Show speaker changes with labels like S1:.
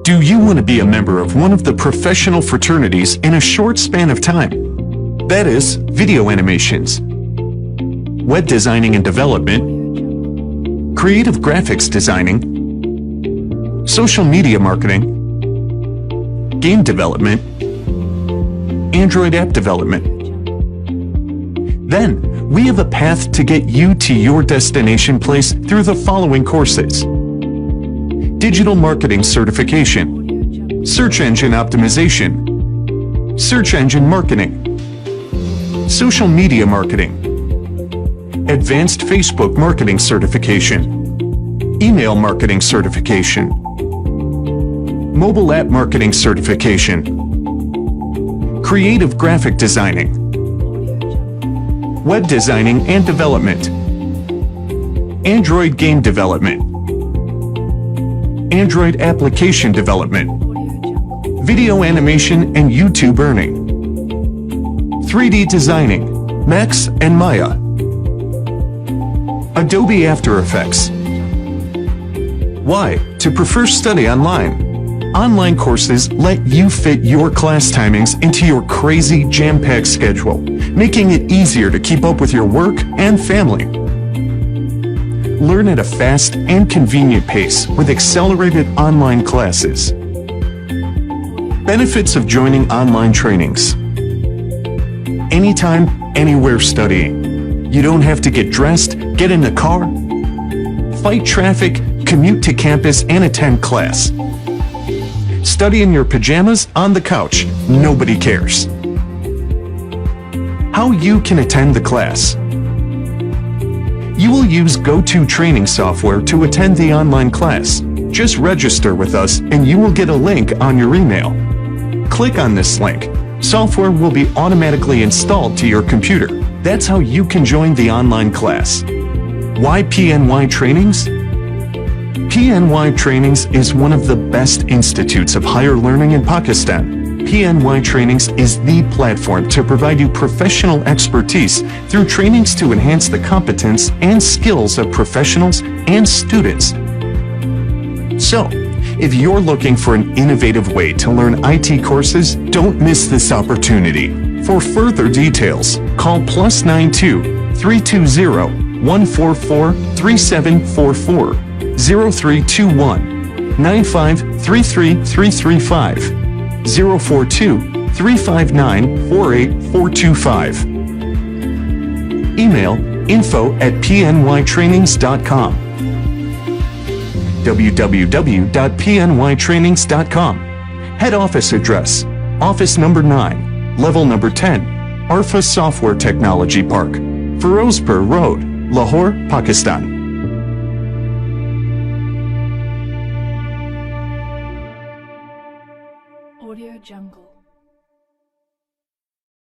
S1: Do you want to be a member of one of the professional fraternities in a short span of time? That is, video animations, web designing and development, creative graphics designing, social media marketing, game development, Android app development. Then, we have a path to get you to your destination place through the following courses: Digital Marketing Certification, Search Engine Optimization, Search Engine Marketing, Social Media Marketing, Advanced Facebook Marketing Certification, Email Marketing Certification, Mobile App Marketing Certification, Creative Graphic Designing, Web Designing and Development, Android Game Development, Android Application Development, Video Animation and YouTube Earning, 3D Designing, Max and Maya, Adobe After Effects. Why? To prefer study online. Online courses let you fit your class timings into your crazy jam-packed schedule, making it easier to keep up with your work and family. Learn at a fast and convenient pace with accelerated online classes. Benefits of joining online trainings. Anytime, anywhere studying. You don't have to get dressed, get in a car, fight traffic, commute to campus, and attend class. Study in your pajamas on the couch. Nobody cares. How you can attend the class. You will use go-to training software to attend the online class. Just register with us and you will get a link on your email. Click on this link. Software will be automatically installed to your computer. That's how you can join the online class. Why PNY Trainings? PNY Trainings is one of the best institutes of higher learning in Pakistan. PNY Trainings is the platform to provide you professional expertise through trainings to enhance the competence and skills of professionals and students. So, if you're looking for an innovative way to learn IT courses, don't miss this opportunity. For further details, call +92 320 144 3744, 0321 9533 335, 042 359 48425. Email info@pnytrainings.com. www.pnytrainings.com. Head office address, office number 9, level number 10, Arfa Software Technology Park, Ferozpur Road, Lahore, Pakistan.
S2: Audio Jungle.